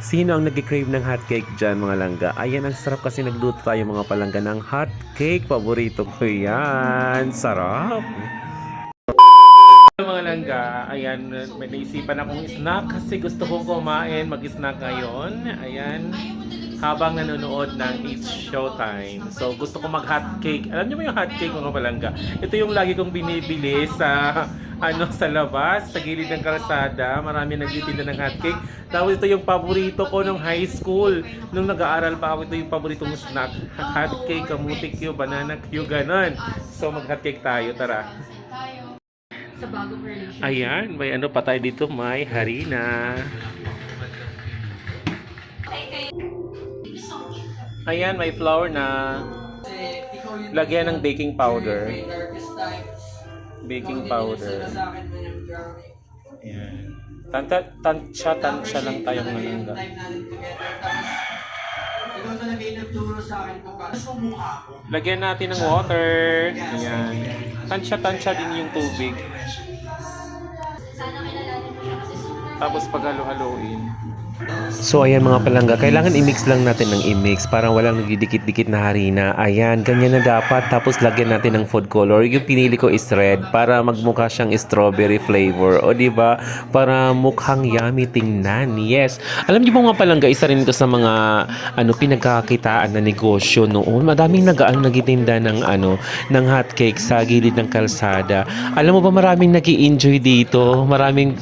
Sino ang nag-crave ng hotcake dyan mga langga? Ayan, ang sarap kasi nagluto tayo mga palangga ng hotcake. Paborito ko yan. Sarap! Mga langga, ayan, may naisipan akong snack kasi gusto kong kumain, mag-snack ngayon. Ayan, habang nanonood ng It's Showtime. So, gusto ko mag-hotcake. Alam niyo ba yung hotcake mga palangga? Ito yung lagi kong binibili sa sa labas, sa gilid ng kalsada. Marami nagtitinda ng hotcake. Tapos ito yung paborito ko nung high school. Nung nag-aaral pa ako, ito yung paboritong snack. Hotcake, kamuti Q, banana Q, ganon. So, mag-hotcake tayo, tara. Sa bagong relationship. Ayan, may ano pa tayo dito, may harina. Ayan, may flour na. Lagyan ng baking powder. Baking powder. Ayan. Tansya lang tayong malangga. Lagyan natin ng water. Ayan. Tansya din yung tubig. Tapos paghalo-haloin. So ayan mga palangga, kailangan i-mix lang natin ng i-mix para walang nagdidikit-dikit na harina. Ayan, ganyan na dapat. Tapos lagyan natin ng food color. Yung pinili ko is red para magmukha siyang strawberry flavor. O diba? Para mukhang yummy tingnan. Yes. Alam niyo mga palangga, isa rin ito sa mga pinagkakitaan na negosyo noon. Madaming nagtitinda ng ng hotcake sa gilid ng kalsada. Alam mo ba maraming nag-i-enjoy dito? Maraming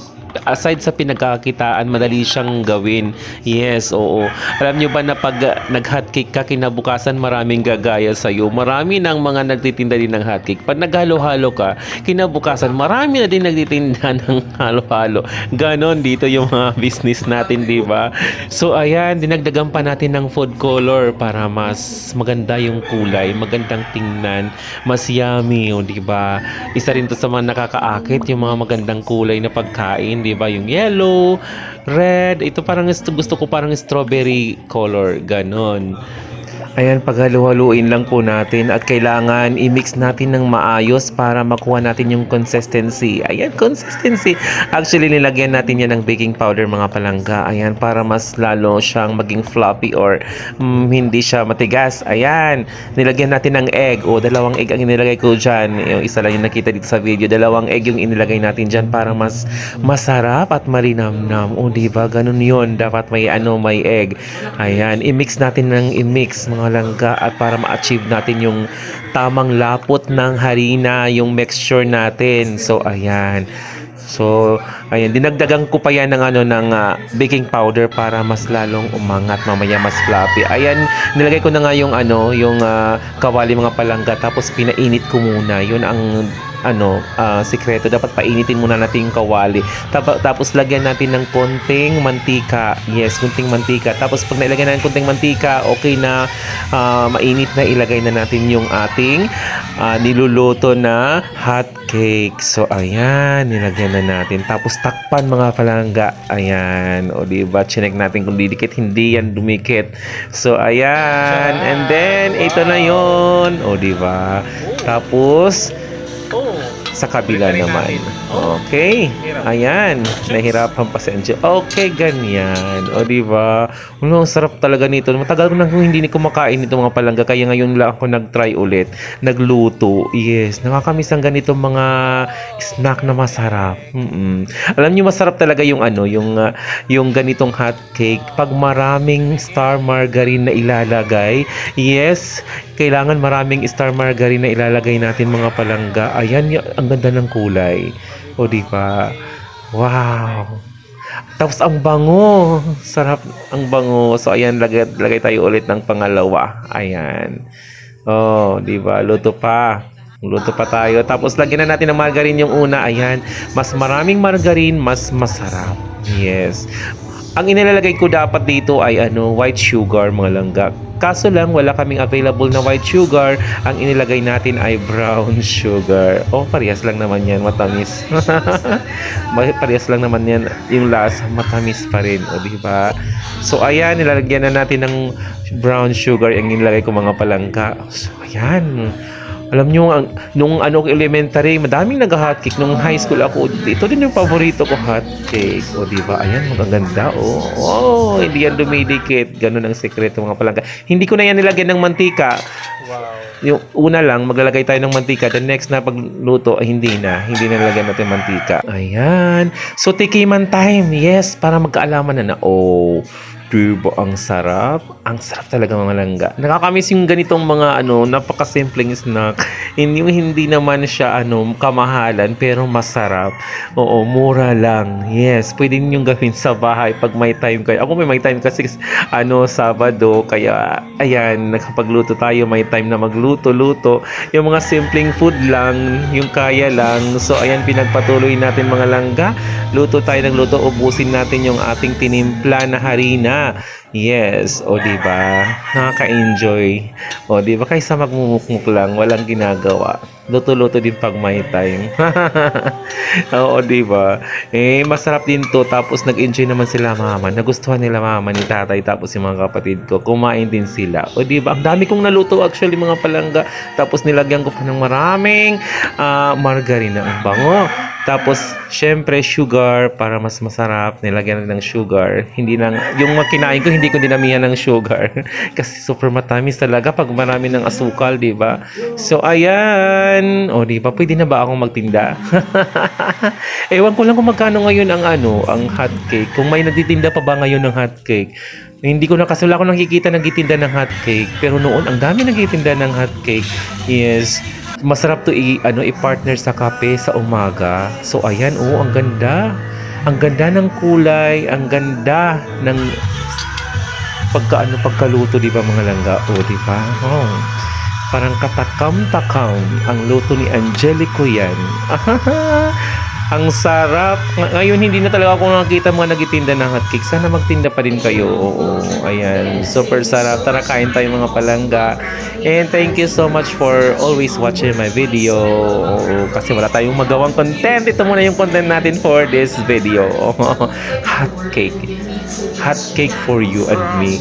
aside sa pinagkakitaan, madali siyang gawin. Yes, oo. Alam nyo ba na pag nag-hotcake ka, kinabukasan maraming gagaya sa'yo. Marami ng mga nagtitinda din ng hotcake. Pag naghalo-halo ka, kinabukasan marami na din nagtitinda ng halo-halo. Ganon dito yung mga business natin, di ba? So, ayan, dinagdagan pa natin ng food color para mas maganda yung kulay, magandang tingnan, mas yummy, di ba? Isa rin to sa mga nakakaakit, yung mga magandang kulay na pagkain, di ba? Yung yellow, red, ito parang gusto ko parang strawberry color, ganon. Ayan, paghalo-haluin lang po natin at kailangan i-mix natin ng maayos para makuha natin yung consistency. Ayan, consistency. Actually, nilagyan natin yan ng baking powder mga palangga. Ayan, para mas lalo siyang maging floppy or hindi siya matigas. Ayan, nilagyan natin ng egg. O, dalawang egg ang inilagay ko dyan. Yung isa lang yung nakita dito sa video. Dalawang egg yung inilagay natin dyan para mas masarap at malinamnam. O, diba? Ganun yun. Dapat may may egg. Ayan, i-mix natin ng i-mix mga langga at para ma-achieve natin yung tamang lapot ng harina, yung mixture natin. So ayan. So ayan, dinagdagan ko pa yan ng baking powder para mas lalong umangat, mamaya mas fluffy. Ayan, nilagay ko na nga yung kawali mga palangga, tapos pinainit ko muna. Yun ang sikreto, dapat painitin muna natin yung kawali. Tapos lagyan natin ng konting mantika. Yes, konting mantika. Tapos pag nailagay na ng konting mantika, okay na, mainit na, ilagay na natin yung ating niluluto na hot cake. So ayan, nilagyan na natin. Tapos takpan mga palangga. Ayan, o diba, chinek natin kung didikit, hindi yan dumikit. So ayan, and then ito na yon, o diba. Tapos sa kabila naman. Okay. Ayan. Nahirapan pasensya. Okay, ganyan. O, diba? Ang sarap talaga nito. Matagal ko nang hindi kumakain nito mga palangga. Kaya ngayon lang ako nag-try ulit. Nagluto. Yes. Nakakamiss ang ganito mga snack na masarap. Alam niyo, masarap talaga yung yung ganitong hot cake. Pag maraming star margarine na ilalagay. Yes. Kailangan maraming star margarine na ilalagay natin mga palangga. Ayan, ang ganda ng kulay. O, diba? Wow! Tapos ang bango. Sarap ang bango. So, ayan, lagay tayo ulit ng pangalawa. Ayan. Oh, diba? Luto pa. Luto pa tayo. Tapos, lagyan na natin ng margarine yung una. Ayan. Mas maraming margarine, mas masarap. Yes. Ang inilalagay ko dapat dito ay white sugar, mga langga. Kaso lang, wala kaming available na white sugar. Ang inilagay natin ay brown sugar. Oh, parehas lang naman yan, matamis. Parehas lang naman yan, yung lasa, matamis pa rin. O, diba? So, ayan, nilalagyan na natin ng brown sugar. Yung inilagay ko mga palangga. So, ayan. Alam nyo, nung ano, elementary, madaming nag-hotcake. Nung high school ako, ito din yung paborito ko, hotcake. O, diba? Ayan, magaganda, oh. Oh, hindi yan dumidikit. Ganun ang sekreto, mga palangga. Hindi ko na yan nilagyan ng mantika. Yung una lang, maglalagay tayo ng mantika. The next na pagluto, hindi na. Hindi na nilagyan natin mantika. Ayan. So, tikiman time. Yes, para magkaalaman na. Oh, diba ang sarap? Ang sarap talaga, mga langga. Nakakamiss yung ganitong mga napakasimpleng snack. Hindi naman siya kamahalan pero masarap. Oo, mura lang. Yes, pwede ninyong gawin sa bahay pag may time kayo. Ako may time kasi Sabado, kaya ayan, nakapagluto tayo, may time na magluto-luto. Yung mga simpleng food lang, yung kaya lang. So ayan, pinagpatuloy natin, mga langga. Luto tayo ng luto, ubusin natin yung ating tinimpla na harina. Yes, o diba? Nakaka-enjoy. O diba? Kaysa magmumukmuk lang, walang ginagawa. Luto-luto din pag may time. Oo, diba? Eh, masarap din to. Tapos nag-enjoy naman sila, mama. Nagustuhan nila, mama, ni tatay. Tapos yung mga kapatid ko, kumain din sila. O diba? Ang dami kong naluto actually, mga palangga. Tapos nilagyan ko pa ng maraming margarina. Ang bango. Tapos, syempre, sugar para mas masarap. Nilagyan rin ng sugar. Hindi nang, yung kinain ko, hindi ko dinamihan ng sugar. Kasi super matamis talaga pag marami ng asukal, di ba? So, ayan. O, di ba? Pwede na ba akong magtinda? Ewan ko lang kung magkano ngayon ang hot cake. Kung may nagtitinda pa ba ngayon ng hot cake. Hindi ko na, kasi wala ko nakikita nagtitinda ng hot cake. Pero noon, ang dami nagtitinda ng hot cake. Yes. Masarap to i-partner sa kape sa umaga. So ayan, ang ganda. Ang ganda ng kulay, ang ganda ng pagkaluto, di ba, mga langga? Di ba? Oh. Parang katakam-takam ang luto ni Angelico yan. Ang sarap. Ngayon, hindi na talaga ako nakikita mga nagtitinda ng hotcake. Sana magtinda pa din kayo. Oo, ayan. Super sarap. Tara, kain tayo, mga palangga. And thank you so much for always watching my video. Oo, kasi wala tayong magawang content. Ito muna yung content natin for this video. Hot cake. Hot cake for you and me.